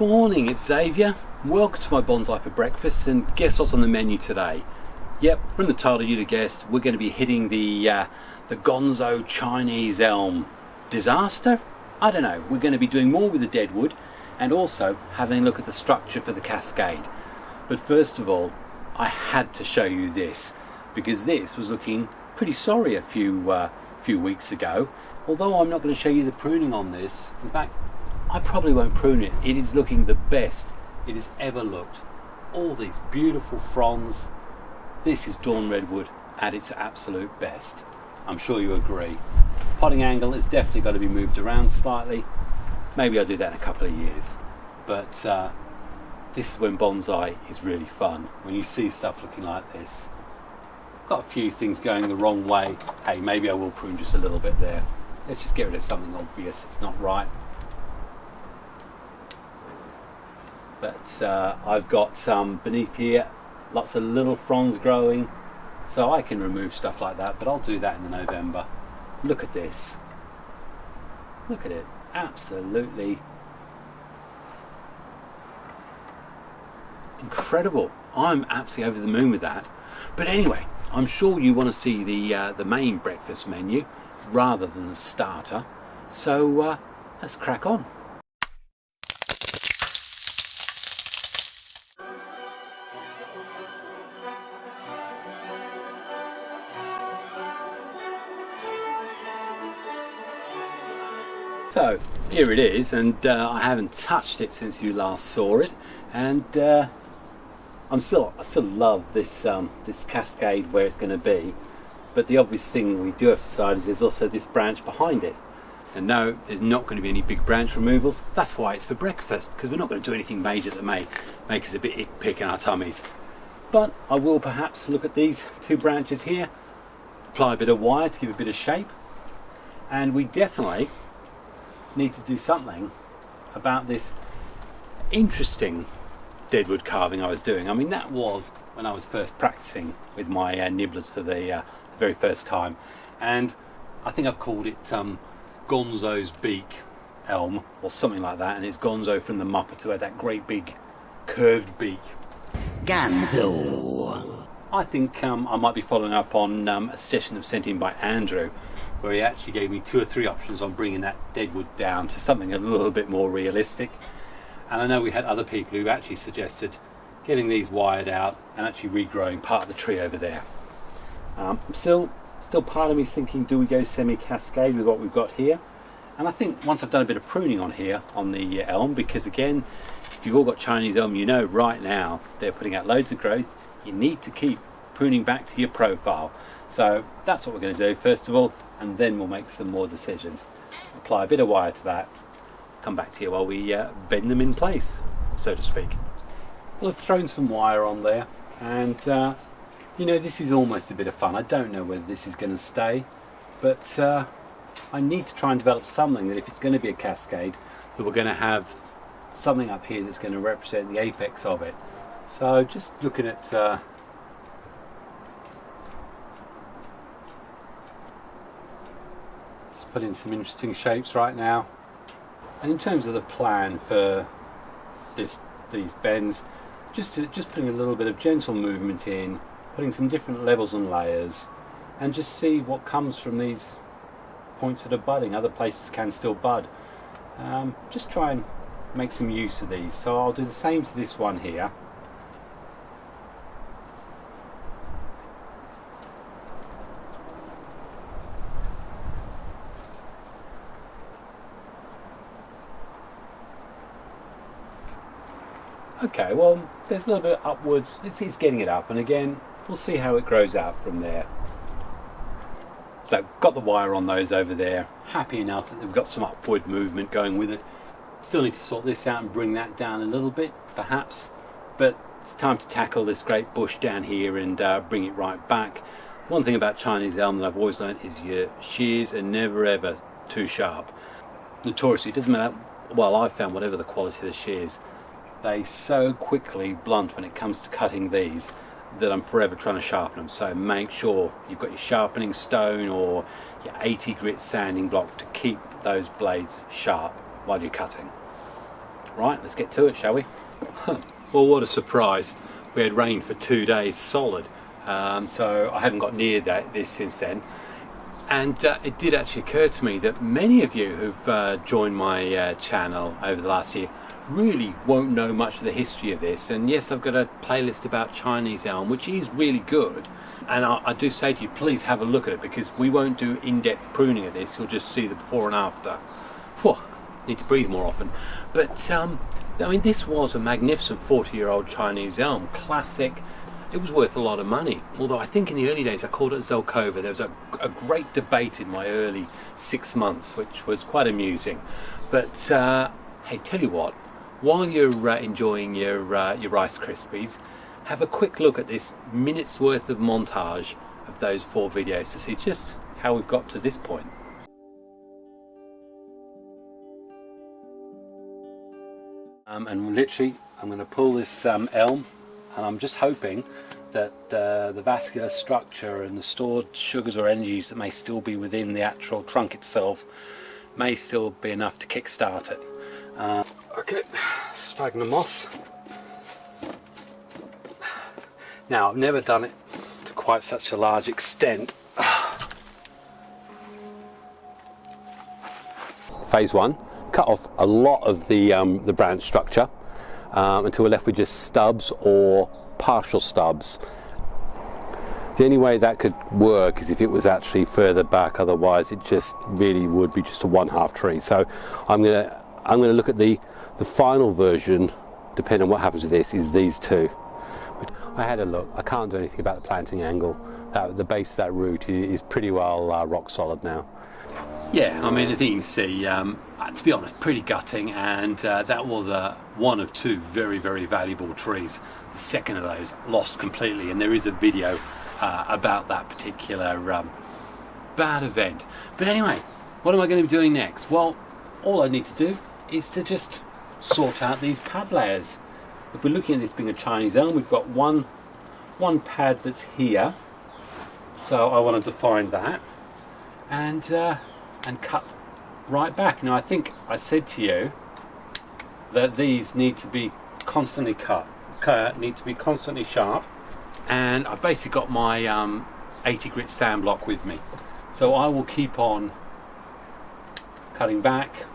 Morning, it's Xavier. Welcome to my bonsai for breakfast, and guess what's on the menu today? Yep, from the title you'd have guessed, we're going to be hitting the gonzo Chinese elm disaster. I don't know, we're going to be doing more with the deadwood and also having a look at the structure for the cascade. But first of all, I had to show you this because this was looking pretty sorry a few weeks ago. Although I'm not going to show you the pruning on this, in fact I probably won't prune it. It is looking the best it has ever looked. All these beautiful fronds. This is Dawn Redwood at its absolute best. I'm sure you agree. Potting angle has definitely got to be moved around slightly. Maybe I'll do that in a couple of years. But this is when bonsai is really fun, when you see stuff looking like this. Got a few things going the wrong way. Hey, maybe I will prune just a little bit there. Let's just get rid of something obvious. It's not right. But I've got some beneath here, lots of little fronds growing, so I can remove stuff like that, but I'll do that in November. Look at this. Look at it. Absolutely incredible. I'm absolutely over the moon with that. But anyway, I'm sure you want to see the main breakfast menu rather than the starter, so let's crack on. So here it is, and I haven't touched it since you last saw it, and I still love this this cascade where it's going to be. But the obvious thing we do have to decide is there's also this branch behind it. And no, there's not going to be any big branch removals. That's why it's for breakfast, because we're not going to do anything major that may make us a bit ick-pick in our tummies. But I will perhaps look at these two branches here, apply a bit of wire to give a bit of shape, and we definitely need to do something about this interesting deadwood carving I was doing. I mean, that was when I was first practicing with my nibblers for the very first time, and I think I've called it Gonzo's Beak Elm or something like that, and it's Gonzo from the Muppets, who had that great big curved beak. Gonzo. I think I might be following up on a suggestion that was sent in by Andrew, where he actually gave me 2 or 3 options on bringing that deadwood down to something a little bit more realistic. And I know we had other people who actually suggested getting these wired out and actually regrowing part of the tree over there. Still part of me is thinking, do we go semi-cascade with what we've got here? And I think once I've done a bit of pruning on here on the elm, because again, if you've all got Chinese elm, you know right now they're putting out loads of growth. You need to keep pruning back to your profile. So that's what we're going to do first of all, and then we'll make some more decisions. Apply a bit of wire to that, come back to you while we bend them in place, so to speak. Well, I've thrown some wire on there, and you know, this is almost a bit of fun. I don't know whether this is going to stay, but I need to try and develop something that if it's going to be a cascade, that we're going to have something up here that's going to represent the apex of it. So just looking at put in some interesting shapes right now. And in terms of the plan for these bends, just putting a little bit of gentle movement in, putting some different levels and layers, and just see what comes from these points that are budding. Other places can still bud. Just try and make some use of these. So I'll do the same to this one here. Okay, well, there's a little bit upwards. It's getting it up, and again, we'll see how it grows out from there. So, got the wire on those over there. Happy enough that they've got some upward movement going with it. Still need to sort this out and bring that down a little bit, perhaps. But it's time to tackle this great bush down here and bring it right back. One thing about Chinese elm that I've always learned is your shears are never ever too sharp. Notoriously, it doesn't matter, well, I've found whatever the quality of the shears, they so quickly blunt when it comes to cutting these that I'm forever trying to sharpen them. So make sure you've got your sharpening stone or your 80 grit sanding block to keep those blades sharp while you're cutting. Right, let's get to it, shall we? Well, what a surprise. We had rain for 2 days solid, so I haven't got near this since then. And it did actually occur to me that many of you who've joined my channel over the last year really won't know much of the history of this. And yes, I've got a playlist about Chinese elm, which is really good. And I do say to you, please have a look at it, because we won't do in-depth pruning of this. You'll just see the before and after. Whew, need to breathe more often. But I mean, this was a magnificent 40-year-old Chinese elm, classic. It was worth a lot of money, although I think in the early days I called it Zelkova. There was a great debate in my early 6 months, which was quite amusing. But hey, tell you what, while you're enjoying your Rice Krispies, have a quick look at this minute's worth of montage of those 4 videos to see just how we've got to this point. And literally, I'm going to pull this elm, and I'm just hoping that the vascular structure and the stored sugars or energies that may still be within the actual trunk itself may still be enough to kick-start it. Okay, sphagnum moss. Now, I've never done it to quite such a large extent. Phase 1, cut off a lot of the branch structure until we're left with just stubs or partial stubs. The only way that could work is if it was actually further back, otherwise it just really would be just a 1/2 tree. So I'm gonna look at the final version, depending on what happens with this, is these two. I had a look. I can't do anything about the planting angle. The base of that root is pretty well rock solid now. Yeah, I mean, I think you can see, to be honest, pretty gutting, and that was one of 2 very, very valuable trees. The second of those lost completely, and there is a video about that particular bad event. But anyway, what am I going to be doing next? Well, all I need to do is to just sort out these pad layers. If we're looking at this being a Chinese elm, we've got one pad that's here, so I want to define that and cut right back. Now, I think I said to you that these need to be constantly cut, need to be constantly sharp, and I've basically got my 80 grit sand block with me, so I will keep on cutting back.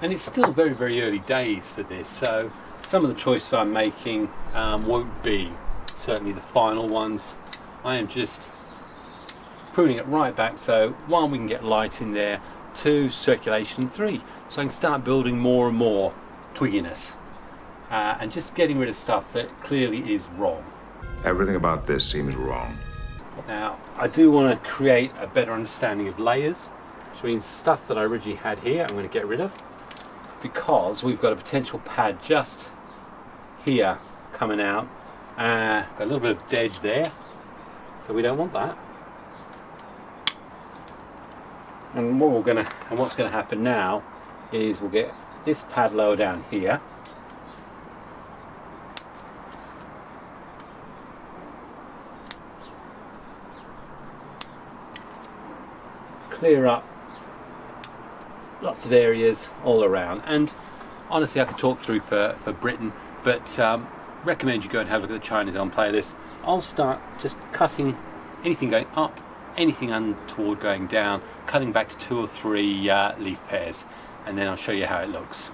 And it's still very, very early days for this, so some of the choices I'm making won't be certainly the final ones. I am just pruning it right back, so 1, we can get light in there, 2, circulation, 3, so I can start building more and more twigginess, and just getting rid of stuff that clearly is wrong. Everything about this seems wrong. Now, I do want to create a better understanding of layers, which means stuff that I originally had here I'm going to get rid of, because we've got a potential pad just here coming out. Got a little bit of dedge there, so we don't want that. And what's going to happen now is we'll get this pad lower down here. Clear up lots of areas all around, and honestly I could talk through for Britain, but recommend you go and have a look at the Chinese Elm playlist. I'll start just cutting anything going up, anything untoward going down, cutting back to 2 or 3 leaf pairs, and then I'll show you how it looks.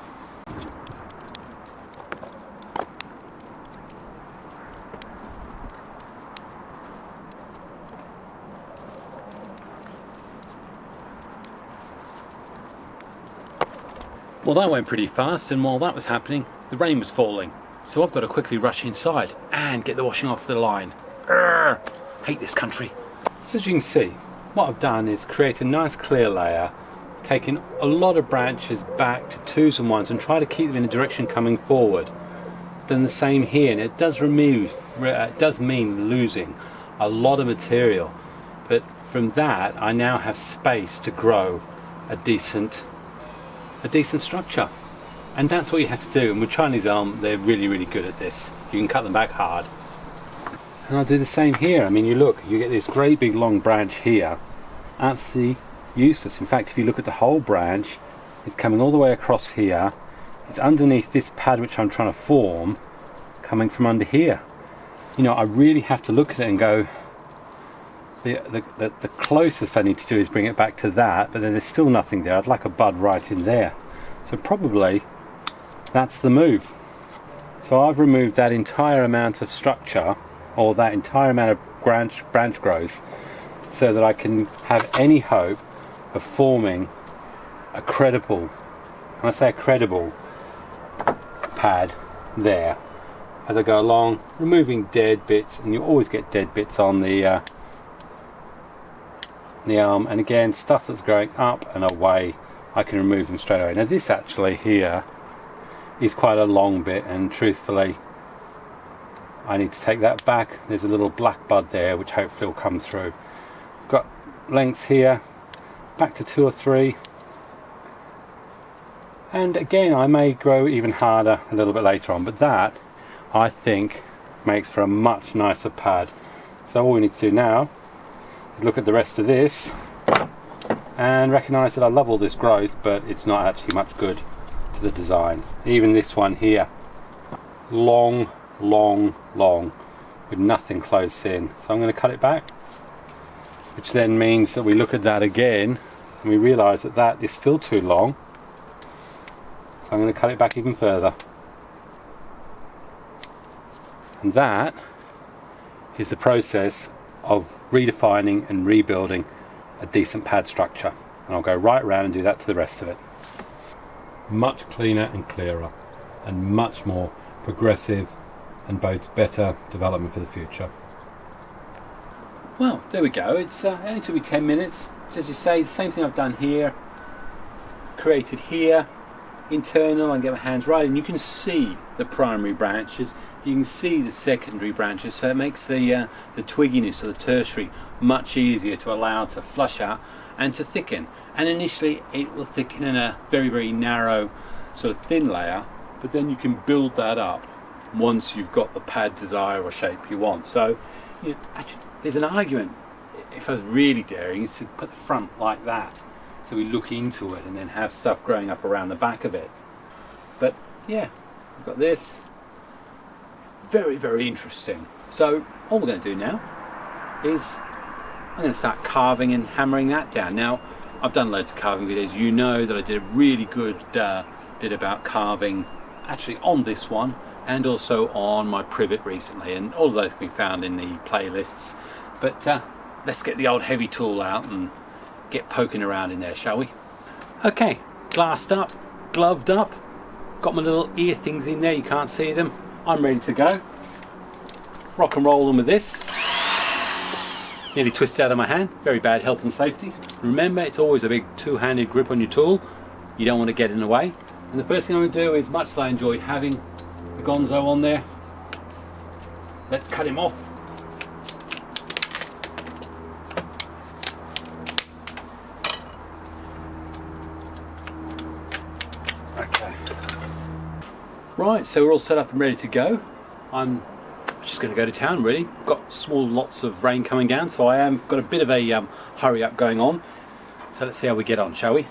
Well, that went pretty fast, and while that was happening, the rain was falling. So I've got to quickly rush inside and get the washing off the line. Urgh, hate this country. So as you can see, what I've done is create a nice clear layer, taking a lot of branches back to 2s and 1s and try to keep them in a direction coming forward. Done the same here, and it does mean losing a lot of material. But from that, I now have space to grow a decent structure, and that's what you have to do. And with Chinese elm, they're really, really good at this. You can cut them back hard, and I'll do the same here. I mean, you get this great big long branch here, absolutely useless. In fact, if you look at the whole branch, it's coming all the way across here. It's underneath this pad which I'm trying to form, coming from under here. You know, I really have to look at it and go, the closest I need to do is bring it back to that, but then there's still nothing there. I'd like a bud right in there. So probably that's the move. So I've removed that entire amount of structure, or that entire amount of branch growth, so that I can have any hope of forming a credible, when I say a credible pad there as I go along, removing dead bits, and you always get dead bits on the arm, and again stuff that's growing up and away, I can remove them straight away. Now this actually here is quite a long bit, and truthfully I need to take that back. There's a little black bud there which hopefully will come through. Got length here back to 2 or 3, and again I may grow even harder a little bit later on, but that I think makes for a much nicer pad. So all we need to do now is look at the rest of this and recognise that I love all this growth, but it's not actually much good to the design. Even this one here, long with nothing close in. So I'm going to cut it back, which then means that we look at that again and we realise that that is still too long. So I'm going to cut it back even further. And that is the process of redefining and rebuilding a decent pad structure. And I'll go right around and do that to the rest of it. Much cleaner and clearer, and much more progressive, and bodes better development for the future. Well, there we go. It's only took me 10 minutes. As you say, the same thing I've done here, created here, internal. I can get my hands right in. You can see the primary branches. You can see the secondary branches, so it makes the twigginess of the tertiary much easier to allow to flush out and to thicken. And initially it will thicken in a very narrow sort of thin layer, but then you can build that up once you've got the pad desire or shape you want. So you know, actually, there's an argument, if I was really daring, is to put the front like that, so we look into it and then have stuff growing up around the back of it. But yeah, we've got this. Very interesting. So all we're going to do now is I'm going to start carving and hammering that down. Now I've done loads of carving videos. You know that I did a really good bit about carving actually on this one and also on my privet recently, and all of those can be found in the playlists. But let's get the old heavy tool out and get poking around in there, shall we? Okay, glassed up, gloved up, got my little ear things in there, you can't see them. I'm ready to go. Rock and roll them with this. Nearly twisted out of my hand. Very bad health and safety. Remember, it's always a big two-handed grip on your tool. You don't want to get in the way. And the first thing I'm going to do is, much as I enjoyed having the gonzo on there, let's cut him off. Okay. Right, so we're all set up and ready to go. I'm just going to go to town really. Got small lots of rain coming down, so I am got a bit of a hurry up going on. So let's see how we get on, shall we?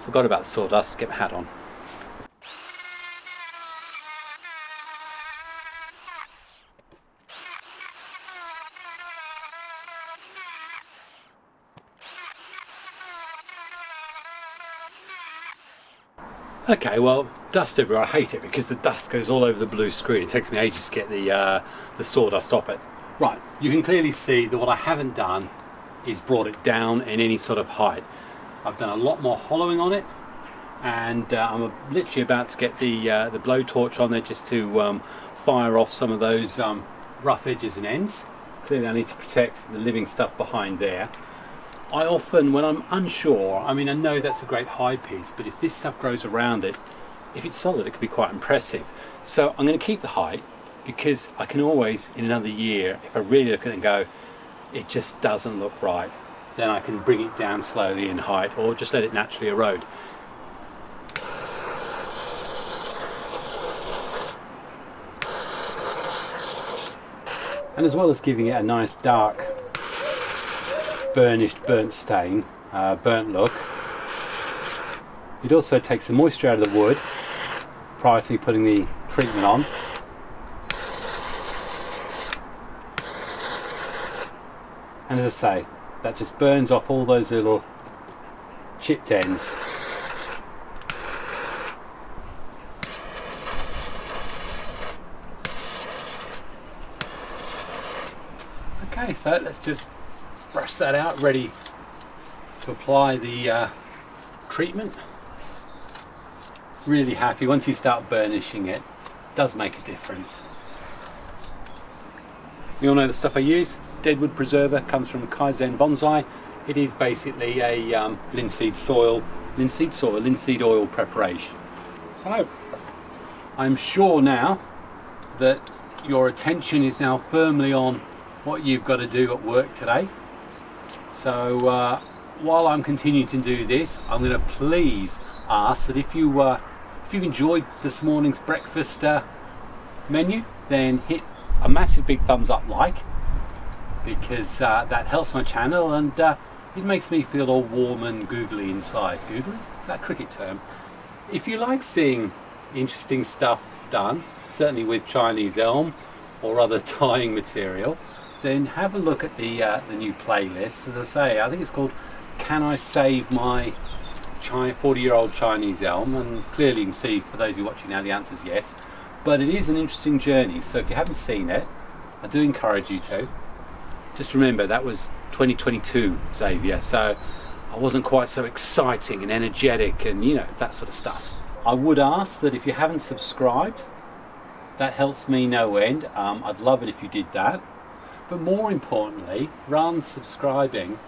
Forgot about the sawdust, get my hat on. Okay, well, dust everywhere. I hate it because the dust goes all over the blue screen. It takes me ages to get the sawdust off it. Right, you can clearly see that what I haven't done is brought it down in any sort of height. I've done a lot more hollowing on it, and I'm literally about to get the blowtorch on there just to fire off some of those rough edges and ends. Clearly I need to protect the living stuff behind there. I often, when I'm unsure, I mean I know that's a great high piece, but if this stuff grows around it, if it's solid it could be quite impressive. So I'm going to keep the height because I can always, in another year, if I really look at it and go, it just doesn't look right, then I can bring it down slowly in height or just let it naturally erode. And as well as giving it a nice dark burnished burnt stain, burnt look, it also takes the moisture out of the wood prior to me putting the treatment on. And as I say, that just burns off all those little chipped ends. Okay, so let's just brush that out, ready to apply the treatment. Really happy once you start burnishing it, does make a difference. You all know the stuff I use. Deadwood preserver comes from Chinese Elm Bonsai. It is basically a linseed oil preparation. So I'm sure now that your attention is now firmly on what you've got to do at work today. So while I'm continuing to do this, I'm going to please ask that if you've enjoyed this morning's breakfast menu, then hit a massive big thumbs up because that helps my channel, and it makes me feel all warm and googly inside. Googly? Is that a cricket term? If you like seeing interesting stuff done, certainly with Chinese elm or other tying material, then have a look at the new playlist. As I say, I think it's called Can I Save My 40-Year-Old Chinese Elm? And clearly you can see, for those who are watching now, the answer is yes. But it is an interesting journey, so if you haven't seen it, I do encourage you to. Just remember, that was 2022, Xavier, so I wasn't quite so exciting and energetic and, you know, that sort of stuff. I would ask that if you haven't subscribed, that helps me no end. I'd love it if you did that. But more importantly, rather than subscribing,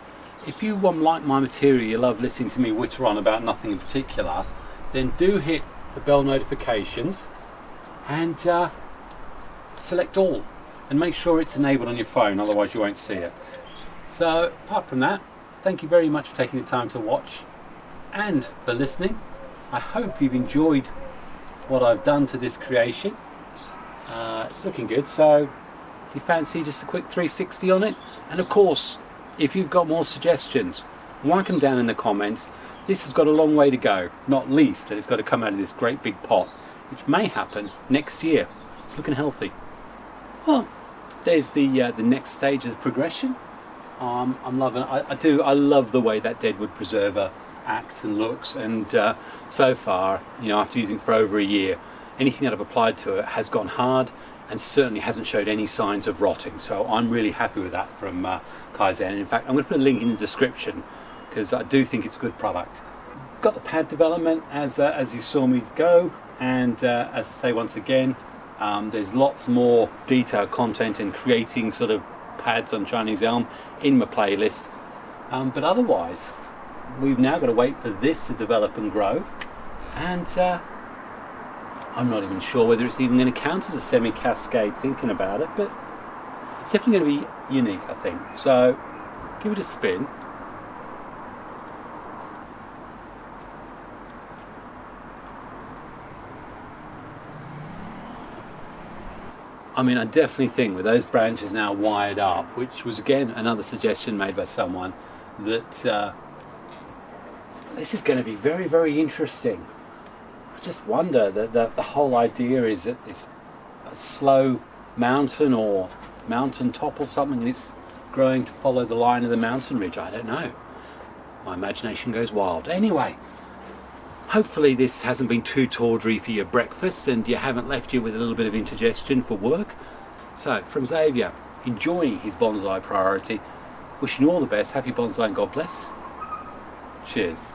if you like my material, you love listening to me witter on about nothing in particular, then do hit the bell notifications and select all, and make sure it's enabled on your phone, otherwise you won't see it. So apart from that, thank you very much for taking the time to watch and for listening. I hope you've enjoyed what I've done to this creation. It's looking good, so do you fancy just a quick 360 on it? And of course, if you've got more suggestions, whack them down in the comments. This has got a long way to go, not least that it's got to come out of this great big pot, which may happen next year. It's looking healthy. Well, there's the next stage of the progression. I'm loving it. I love the way that Deadwood preserver acts and looks, and so far, you know, after using it for over a year, anything that I've applied to it has gone hard and certainly hasn't showed any signs of rotting. So I'm really happy with that from Kaizen. In fact, I'm going to put a link in the description because I do think it's a good product. Got the pad development as you saw me go, and as I say once again, there's lots more detailed content in creating sort of pads on Chinese elm in my playlist. But otherwise, we've now got to wait for this to develop and grow, and I'm not even sure whether it's even going to count as a semi-cascade thinking about it, but it's definitely going to be unique, I think. So give it a spin. I mean, I definitely think with those branches now wired up, which was again another suggestion made by someone, that this is going to be very, very interesting. I just wonder that the whole idea is that it's a slow mountain or mountain top or something, and it's growing to follow the line of the mountain ridge. I don't know. My imagination goes wild. Anyway, hopefully this hasn't been too tawdry for your breakfast and you haven't left you with a little bit of indigestion for work. So, from Xavier, enjoying his bonsai priority, wishing you all the best, happy bonsai and God bless. Cheers.